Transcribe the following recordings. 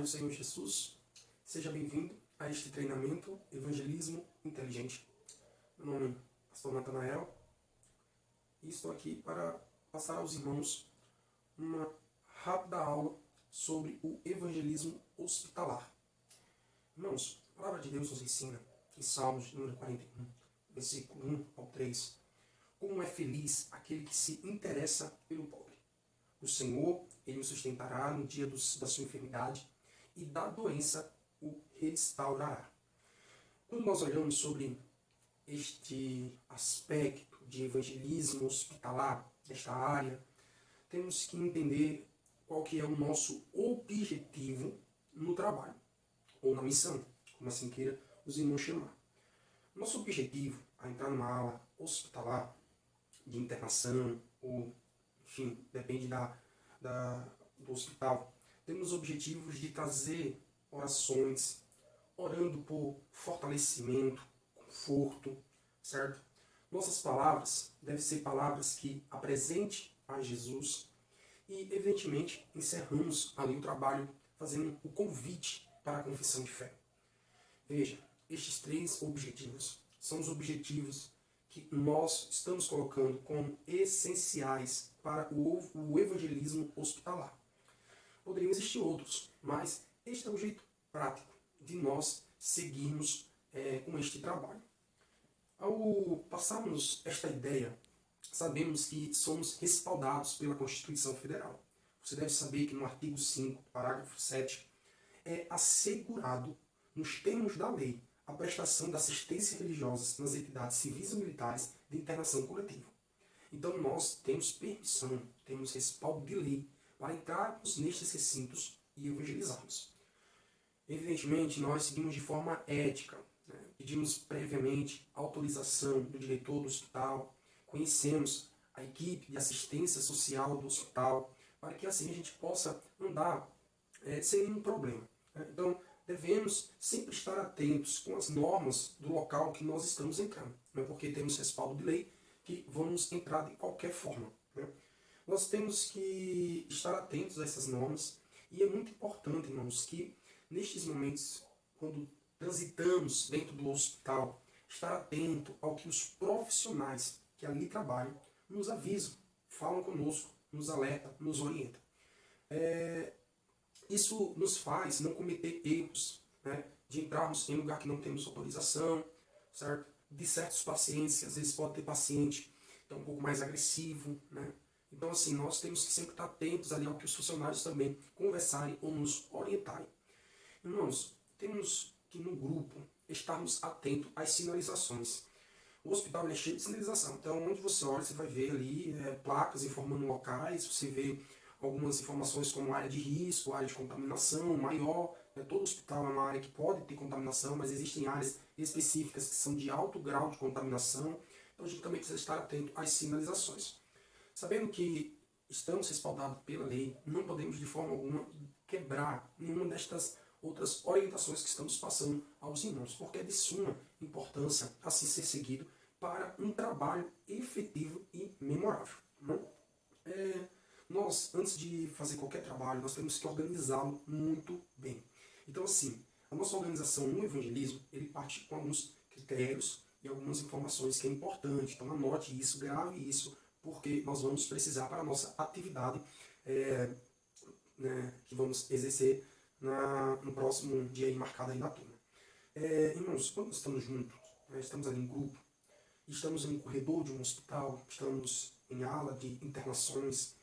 do Senhor Jesus, seja bem-vindo a este treinamento Evangelismo Inteligente. Meu nome é Pastor Natanael e estou aqui para passar aos irmãos uma rápida aula sobre o evangelismo hospitalar. Irmãos, a palavra de Deus nos ensina, em Salmos número 41, versículo 1 ao 3, como é feliz aquele que se interessa pelo pobre. O Senhor, Ele o sustentará no dia da sua enfermidade e da doença o restaurará. Quando nós olhamos sobre este aspecto de evangelismo hospitalar, desta área, temos que entender qual que é o nosso objetivo no trabalho, ou na missão, como assim queira os irmãos chamar. Nosso objetivo a entrar numa ala hospitalar, de internação, ou enfim, depende do hospital, temos objetivos de trazer orações, orando por fortalecimento, conforto, certo? Nossas palavras devem ser palavras que apresentem a Jesus e, evidentemente, encerramos ali o trabalho fazendo o convite para a confissão de fé. Veja, estes três objetivos são os objetivos que nós estamos colocando como essenciais para o evangelismo hospitalar. Poderiam existir outros, mas este é o jeito prático de nós seguirmos com este trabalho. Ao passarmos esta ideia, sabemos que somos respaldados pela Constituição Federal. Você deve saber que no artigo 5, parágrafo 7, é assegurado, nos termos da lei, a prestação da assistência religiosa nas entidades civis e militares de internação coletiva. Então nós temos permissão, temos respaldo de lei para entrarmos nestes recintos e evangelizarmos. Evidentemente, nós seguimos de forma ética, né? Pedimos previamente autorização do diretor do hospital, conhecemos a equipe de assistência social do hospital, para que assim a gente possa andar sem nenhum problema, né? Então, devemos sempre estar atentos com as normas do local que nós estamos entrando. Não é porque temos respaldo de lei que vamos entrar de qualquer forma, né? Nós temos que estar atentos a essas normas e é muito importante, irmãos, que nestes momentos, quando transitamos dentro do hospital, estar atento ao que os profissionais que ali trabalham nos avisam, falam conosco, nos alertam, nos orientam. Isso nos faz não cometer erros, né, de entrarmos em lugar que não temos autorização, certo? De certos pacientes, que às vezes pode ter paciente que é um pouco mais agressivo, né? Então, assim, nós temos que sempre estar atentos ali ao que os funcionários também conversarem ou nos orientarem. Irmãos, temos que no grupo estarmos atentos às sinalizações. O hospital é cheio de sinalização, então onde você olha, você vai ver ali placas informando locais, você vê algumas informações como área de risco, área de contaminação maior. Todo hospital é uma área que pode ter contaminação, mas existem áreas específicas que são de alto grau de contaminação. Então a gente também precisa estar atento às sinalizações. Sabendo que estamos respaldados pela lei, não podemos de forma alguma quebrar nenhuma destas outras orientações que estamos passando aos irmãos, porque é de suma importância assim ser seguido para um trabalho efetivo e memorável. Nós, antes de fazer qualquer trabalho, nós temos que organizá-lo muito bem. Então, assim, a nossa organização no evangelismo, ele parte com alguns critérios e algumas informações que é importante. Então, anote isso, grave isso, porque nós vamos precisar para a nossa atividade que vamos exercer no próximo dia aí marcado aí na turma. Irmãos, quando nós estamos juntos, estamos ali em grupo, estamos em um corredor de um hospital, estamos em ala de internações,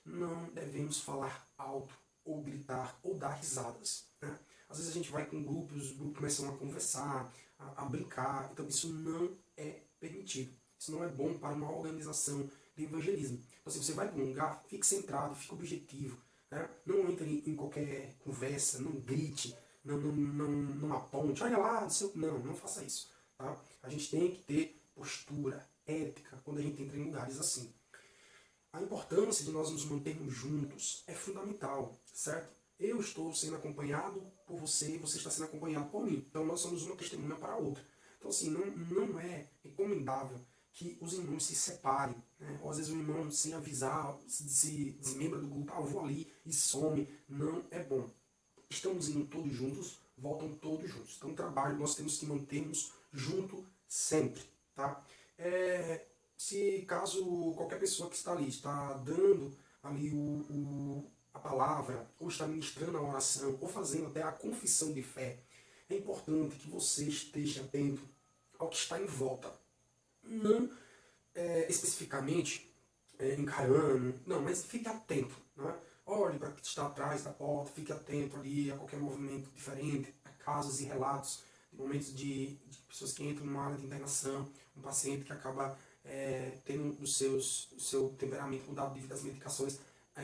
não devemos falar alto, ou gritar, ou dar risadas, né? Às vezes a gente vai com grupos, os grupos começam a conversar, a brincar, então isso não é permitido. Isso não é bom para uma organização de evangelismo. Então, se você vai para um lugar, fique centrado, fique objetivo, né? Não entre em qualquer conversa, não grite, não aponte, olha lá, não faça isso. Tá? A gente tem que ter postura, ética, quando a gente entra em lugares assim. A importância de nós nos mantermos juntos é fundamental, certo? Eu estou sendo acompanhado por você, você está sendo acompanhado por mim. Então nós somos uma testemunha para a outra. Então assim, não é recomendável que os irmãos se separem, né? Ou às vezes o irmão, sem avisar, se desmembra do grupo, eu vou ali e some. Não é bom. estamos indo todos juntos, voltam todos juntos. Então, o trabalho nós temos que mantermos junto sempre, tá? Se caso qualquer pessoa que está ali está dando ali a palavra, ou está ministrando a oração, ou fazendo até a confissão de fé, é importante que você esteja atento ao que está em volta. Não especificamente encarando, não, mas fique atento. Né? Olhe para o que está atrás da porta, fique atento ali a qualquer movimento diferente, a casos e relatos de momentos de pessoas que entram numa área de internação, um paciente que acaba tendo o seu temperamento mudado devido às medicações,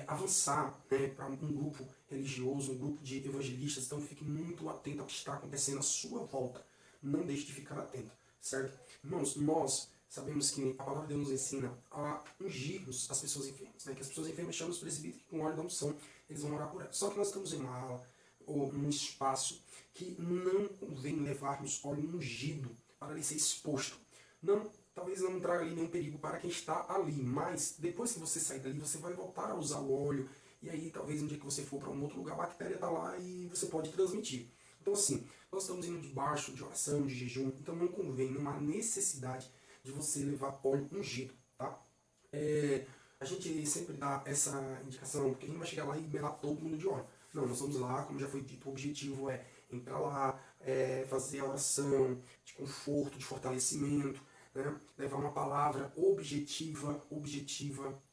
avançar, né, para um grupo religioso, um grupo de evangelistas. Então fique muito atento ao que está acontecendo à sua volta. Não deixe de ficar atento, certo? Irmãos, nós sabemos que a palavra de Deus nos ensina a ungirmos as pessoas enfermas, né? Que as pessoas enfermas chamam os presbíteros com óleo da unção, eles vão orar por elas. Só que nós estamos em uma ala ou num espaço que não convém levarmos óleo ungido para ele ser exposto. Não, talvez não traga ali nenhum perigo para quem está ali, mas depois que você sair dali, você vai voltar a usar o óleo, e aí talvez um dia que você for para um outro lugar, a bactéria está lá e você pode transmitir. Então assim, nós estamos indo debaixo de oração, de jejum, então não convém, não há necessidade de você levar óleo ungido, tá? A gente sempre dá essa indicação, porque a gente vai chegar lá e melar todo mundo de óleo. Não, nós vamos lá, como já foi dito, o objetivo é entrar lá, fazer a oração de conforto, de fortalecimento, né? Levar uma palavra objetiva,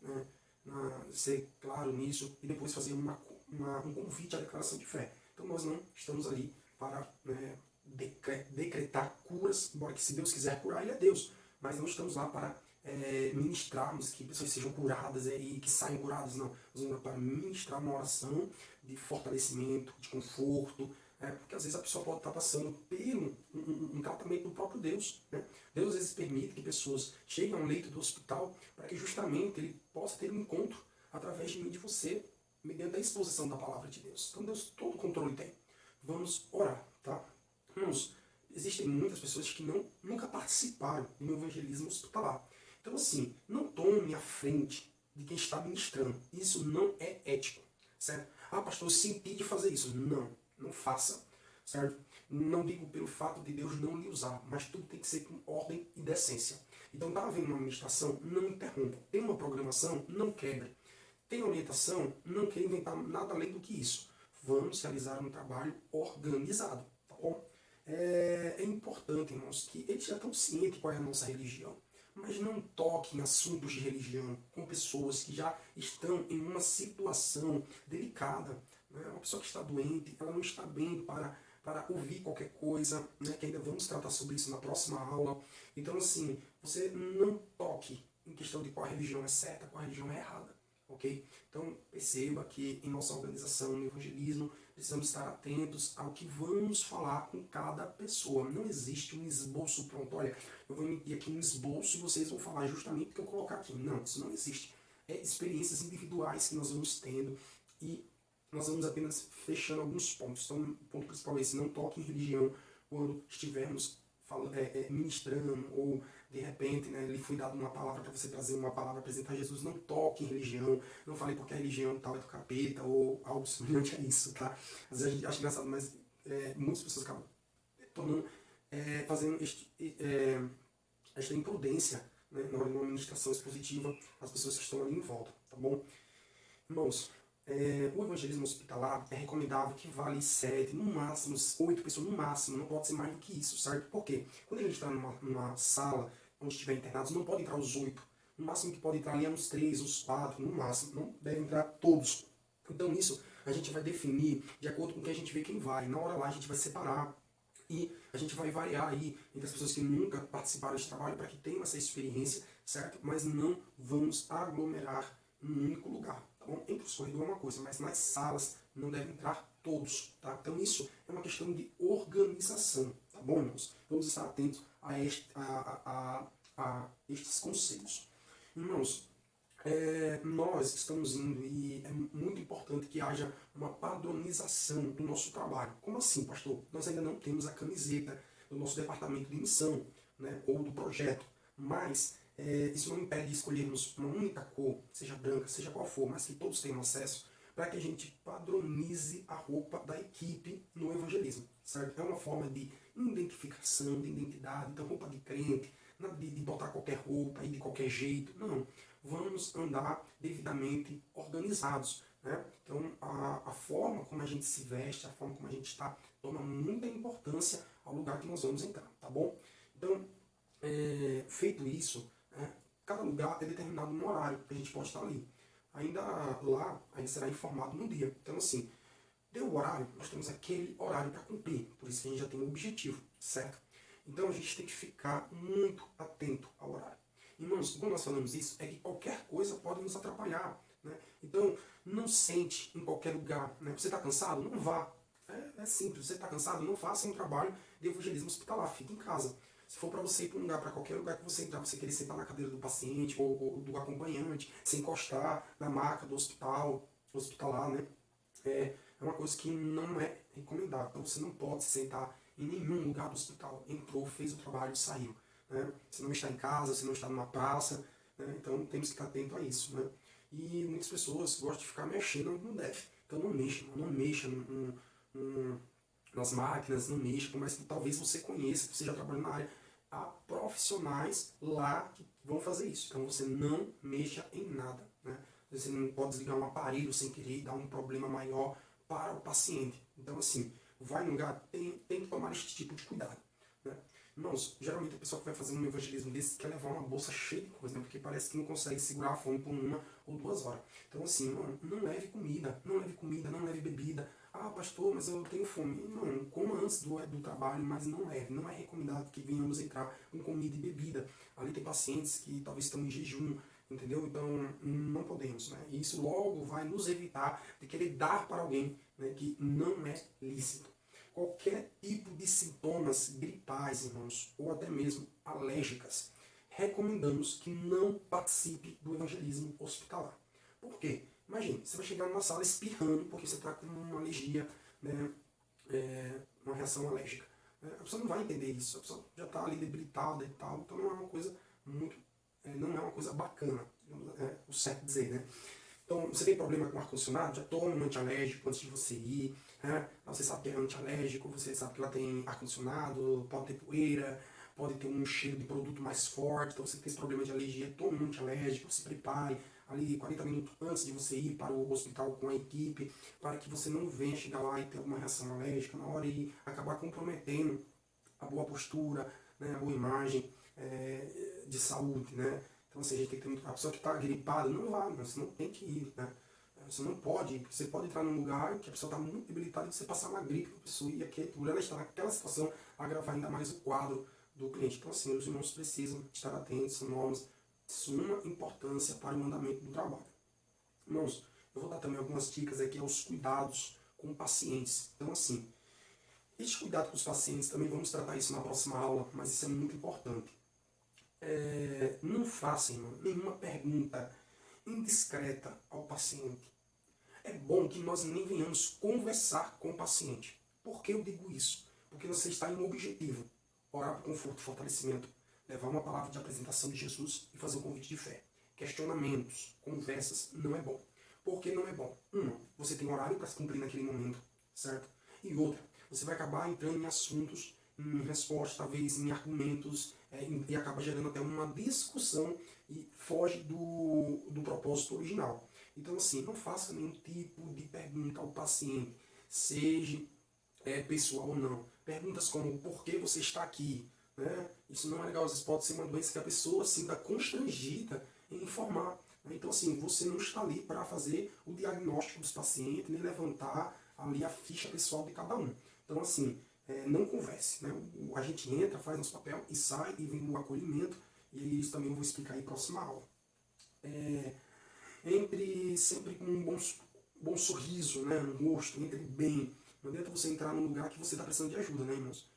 né? Ser claro nisso, e depois fazer um convite à declaração de fé. Então nós não estamos ali para decretar curas, embora que se Deus quiser curar, Ele é Deus. Mas não estamos lá para ministrarmos que pessoas sejam curadas e que saiam curadas, não. Nós estamos lá para ministrar uma oração de fortalecimento, de conforto, porque às vezes a pessoa pode estar passando por um tratamento do próprio Deus. Né? Deus às vezes permite que pessoas cheguem a um leito do hospital para que justamente Ele possa ter um encontro através de mim e de você, mediante a exposição da palavra de Deus. Então Deus todo o controle tem. Vamos orar, tá? Irmãos, existem muitas pessoas que nunca participaram do meu evangelismo hospitalar. Então assim, não tome a frente de quem está ministrando. Isso não é ético, certo? Ah, pastor, eu senti de fazer isso. Não faça, certo? Não digo pelo fato de Deus não lhe usar, mas tudo tem que ser com ordem e decência. Então está havendo uma administração, não interrompa. Tem uma programação, não quebre. Tem orientação, não queira inventar nada além do que isso. Vamos realizar um trabalho organizado, tá bom? É importante, irmãos, que eles já estão cientes qual é a nossa religião. Mas não toque em assuntos de religião com pessoas que já estão em uma situação delicada. Né? Uma pessoa que está doente, ela não está bem para ouvir qualquer coisa, né? Que ainda vamos tratar sobre isso na próxima aula. Então, assim, você não toque em questão de qual religião é certa, qual religião é errada. Ok? Então, perceba que em nossa organização, no evangelismo, precisamos estar atentos ao que vamos falar com cada pessoa. Não existe um esboço pronto. Olha, eu vou emitir aqui um esboço e vocês vão falar justamente o que eu colocar aqui. Não, isso não existe. É experiências individuais que nós vamos tendo e nós vamos apenas fechando alguns pontos. Então, o ponto principal é esse: não toque em religião quando estivermos ministrando, ou de repente, né, lhe foi dado uma palavra para você trazer uma palavra, apresentar Jesus. Não toque em religião, não fale porque a religião tal é do capeta ou algo semelhante a isso, tá? Às vezes a gente acha engraçado, mas muitas pessoas acabam tornando, fazendo esta imprudência, né, na hora de uma ministração expositiva às pessoas que estão ali em volta, tá bom? Irmãos, o evangelismo hospitalar é recomendável que vale 7, no máximo 8 pessoas, no máximo, não pode ser mais do que isso, certo? Por quê? Quando a gente está numa sala onde estiver internados, não pode entrar os 8. No máximo que pode entrar ali é uns 3, uns 4, no máximo, não deve entrar todos. Então isso a gente vai definir de acordo com o que a gente vê quem vai. Na hora lá a gente vai separar e a gente vai variar aí entre as pessoas que nunca participaram desse trabalho para que tenham essa experiência, certo? Mas não vamos aglomerar em um único lugar. Tá bom? Entre os corredores é uma coisa, mas nas salas não devem entrar todos. Tá? Então isso é uma questão de organização. Tá bom, irmãos? Vamos estar atentos a estes conselhos. Irmãos, nós estamos indo e é muito importante que haja uma padronização do nosso trabalho. Como assim, pastor? Nós ainda não temos a camiseta do nosso departamento de missão, né, ou do projeto, mas isso não impede de escolhermos uma única cor, seja branca, seja qual for, mas que todos tenham acesso, para que a gente padronize a roupa da equipe no evangelismo, certo? É uma forma de identificação, de identidade, então roupa de crente, nada de botar qualquer roupa e de qualquer jeito, não. Vamos andar devidamente organizados, né? Então a forma como a gente se veste, a forma como a gente está, toma muita importância ao lugar que nós vamos entrar, tá bom? Então, feito isso, cada lugar é determinado no horário que a gente pode estar ali. Ainda lá, ainda será informado no dia. Então, assim, deu o horário, nós temos aquele horário para cumprir. Por isso que a gente já tem um objetivo, certo? Então, a gente tem que ficar muito atento ao horário. Irmãos, quando nós falamos isso, é que qualquer coisa pode nos atrapalhar, né? Então, não sente em qualquer lugar, né? Você está cansado? Não vá. É simples, você está cansado? Não faça um trabalho de evangelismo hospitalar, fique em casa. Se for para você ir para um lugar, para qualquer lugar que você entrar, você querer sentar na cadeira do paciente ou do acompanhante, se encostar na maca do hospitalar, né? É uma coisa que não é recomendável. Então você não pode se sentar em nenhum lugar do hospital. Entrou, fez o trabalho, saiu. Né? Você não está em casa, você não está numa praça. Né? Então temos que estar atento a isso. Né? E muitas pessoas gostam de ficar mexendo onde não deve. Então não mexa nas máquinas, não mexa, mas talvez você conheça, que você já trabalha na área. Há profissionais lá que vão fazer isso. Então você não mexa em nada. Né? Você não pode desligar um aparelho sem querer e dar um problema maior para o paciente. Então, assim, vai no lugar, tem que tomar esse tipo de cuidado. Né? Irmãos, geralmente a pessoa que vai fazer um evangelismo desse quer levar uma bolsa cheia de coisa, né? Porque parece que não consegue segurar a fome por 1 ou 2 horas. Então, assim, não leve comida, não leve bebida. Ah, pastor, mas eu tenho fome. Não, coma antes do trabalho, mas não leve. Não é recomendado que venhamos entrar com comida e bebida. Ali tem pacientes que talvez estão em jejum, entendeu? Então, não podemos, né? E isso logo vai nos evitar de querer dar para alguém, né, que não é lícito. Qualquer tipo de sintomas gripais, irmãos, ou até mesmo alérgicas, recomendamos que não participe do evangelismo hospitalar. Por quê? Imagine, você vai chegar numa sala espirrando porque você está com uma alergia, né, uma reação alérgica. A pessoa não vai entender isso, a pessoa já está ali debilitada e tal, então não é uma coisa muito, não é uma coisa bacana, o certo dizer, né? Então, você tem problema com ar-condicionado, já toma um antialérgico antes de você ir. Né? Você sabe que é antialérgico, você sabe que lá tem ar-condicionado, pode ter poeira, pode ter um cheiro de produto mais forte. Então, você tem esse problema de alergia, tome um antialérgico, se prepare ali 40 minutos antes de você ir para o hospital com a equipe, para que você não venha chegar lá e ter alguma reação alérgica na hora e acabar comprometendo a boa postura, né, a boa imagem de saúde, né? Então, assim, a gente tem que ter muito... A pessoa que está gripada, não vá, você não tem que ir, né? Você não pode, você pode entrar num lugar que a pessoa está muito debilitada e você passar uma gripe para a pessoa e por ela estar naquela situação, agravar ainda mais o quadro do cliente. Então, assim, os irmãos precisam estar atentos, são normas de suma importância para o andamento do trabalho. Irmãos, eu vou dar também algumas dicas aqui aos cuidados com pacientes. Então, assim, esse cuidado com os pacientes, também vamos tratar isso na próxima aula, mas isso é muito importante. Não faça, irmão, nenhuma pergunta indiscreta ao paciente. É bom que nós nem venhamos conversar com o paciente. Por que eu digo isso? Porque você está em um objetivo: orar por conforto e fortalecimento, levar uma palavra de apresentação de Jesus e fazer um convite de fé. Questionamentos, conversas, não é bom. Por que não é bom? Você tem horário para se cumprir naquele momento, certo? E outra, você vai acabar entrando em assuntos, em respostas, talvez em argumentos, e acaba gerando até uma discussão e foge do propósito original. Então, assim, não faça nenhum tipo de pergunta ao paciente, seja pessoal ou não. Perguntas como: por que você está aqui? Né? Isso não é legal, às vezes pode ser uma doença que a pessoa se sinta constrangida em informar. Né? Então, assim, você não está ali para fazer o diagnóstico dos pacientes, nem levantar ali a ficha pessoal de cada um. Então, assim, não converse. Né? A gente entra, faz nosso papel e sai e vem no acolhimento, e isso também eu vou explicar em próxima aula. Entre sempre com um bom sorriso, né, no rosto, entre bem. Não adianta você entrar num lugar que você está precisando de ajuda, né, irmãos?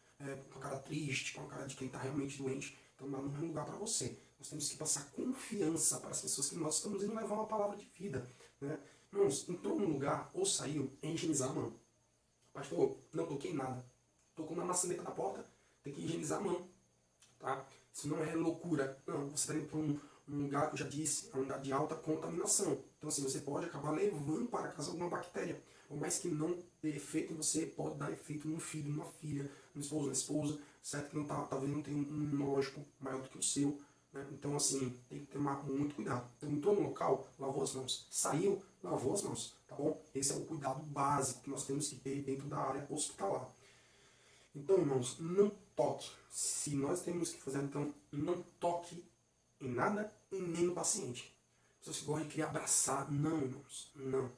Com a cara triste, com a cara de quem está realmente doente. Então não é um lugar para você. Nós temos que passar confiança para as pessoas que nós estamos indo levar uma palavra de vida. Né? Irmãos, entrou num lugar ou saiu, é higienizar a mão. Pastor, não toquei nada. Tocou na maçaneta da porta, tem que higienizar a mão. Tá? Isso não é loucura. Não, você está indo para um lugar que eu já disse, é um lugar de alta contaminação. Então assim, você pode acabar levando para casa alguma bactéria. Por mais que não dê efeito em você, pode dar efeito num filho, numa filha, no esposo, na esposa, certo? Que não tá, talvez não tenha um imunológico maior do que o seu. Né? Então assim, tem que tomar muito cuidado. Então entrou no local, lavou as mãos. Saiu, lavou as mãos, tá bom? Esse é o cuidado básico que nós temos que ter dentro da área hospitalar. Então, irmãos, não toque. Se nós temos que fazer, então, não toque em nada e nem no paciente. Pessoas que gostam de querer abraçar. Não, irmãos, não.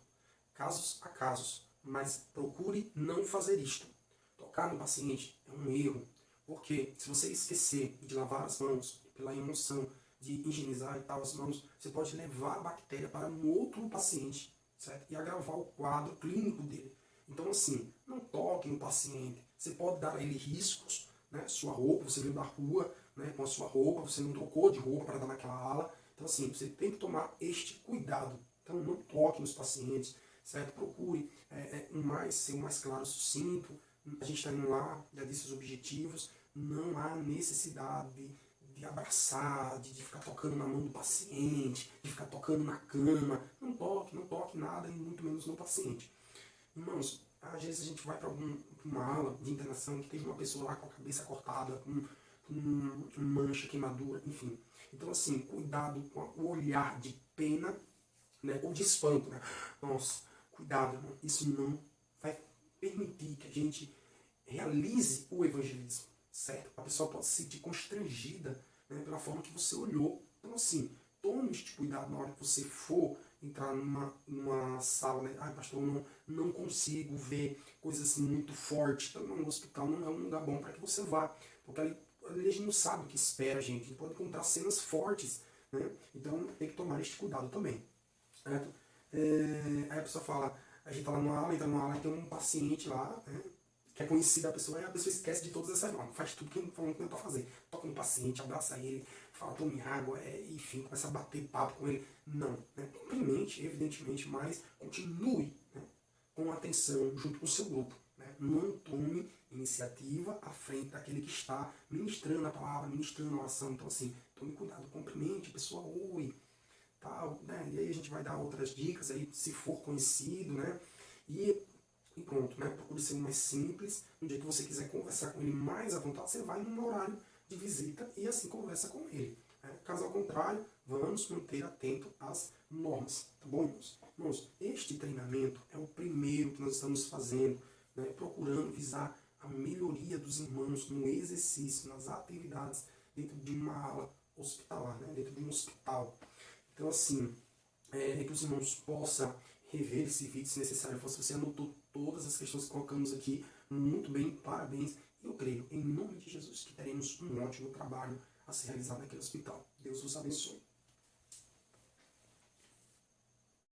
Casos a casos. Mas procure não fazer isto. Tocar no paciente é um erro. Porque se você esquecer de lavar as mãos, pela emoção de higienizar e tal as mãos, você pode levar a bactéria para um outro paciente, certo? E agravar o quadro clínico dele. Então, assim, não toque no paciente. Você pode dar a ele riscos, né? Sua roupa, você veio da rua, né? Com a sua roupa, você não trocou de roupa para dar naquela ala. Então, assim, você tem que tomar este cuidado. Então, não toque nos pacientes, certo? Procure ser o mais claro, sucinto. A gente está indo lá, já disse os objetivos. Não há necessidade de abraçar, de ficar tocando na mão do paciente, de ficar tocando na cama. Não toque nada, e muito menos no paciente. Irmãos, às vezes a gente vai para uma ala de internação que teve uma pessoa lá com a cabeça cortada, com mancha, queimadura, enfim. Então, assim, cuidado com o olhar de pena, né, ou de espanto, né? Nossa, cuidado, irmão. Isso não vai permitir que a gente realize o evangelismo, certo? A pessoa pode se sentir constrangida, né, pela forma que você olhou. Então, assim, tome este cuidado na hora que você for entrar numa sala, né? Ai, pastor, eu não consigo ver coisas assim muito fortes. Então, no hospital não é um lugar bom para que você vá, porque ali a gente não sabe o que espera, gente. A gente pode encontrar cenas fortes, né? Então, tem que tomar este cuidado também, certo? Aí a pessoa fala, a gente tá lá numa aula, entra numa aula e tem um paciente lá, né, que é conhecido da pessoa, aí a pessoa esquece de todas essas normas, faz tudo que ele falou que tentou fazer. Toca no paciente, abraça ele, fala, tome água, enfim, começa a bater papo com ele. Não, né? Cumprimente, evidentemente, mas continue, né, com atenção junto com o seu grupo. Né? Não tome iniciativa à frente daquele que está ministrando a palavra, ministrando a oração. Então, assim, tome cuidado, cumprimente a pessoa, oi, tal, né? E aí a gente vai dar outras dicas aí, se for conhecido, né? E pronto, né? Procure ser mais simples. No dia que você quiser conversar com ele mais à vontade, você vai num horário de visita e assim conversa com ele. Né? Caso ao contrário, vamos manter atento às normas. Tá bom, irmãos? Irmãos, este treinamento é o primeiro que nós estamos fazendo, né? Procurando visar a melhoria dos irmãos no exercício, nas atividades dentro de uma ala hospitalar, né? Dentro de um hospital. Então, assim, que os irmãos possam rever esse vídeo, se necessário for. Se você anotou todas as questões que colocamos aqui, muito bem, parabéns. Eu creio, em nome de Jesus, que teremos um ótimo trabalho a ser realizado naquele hospital. Deus vos abençoe.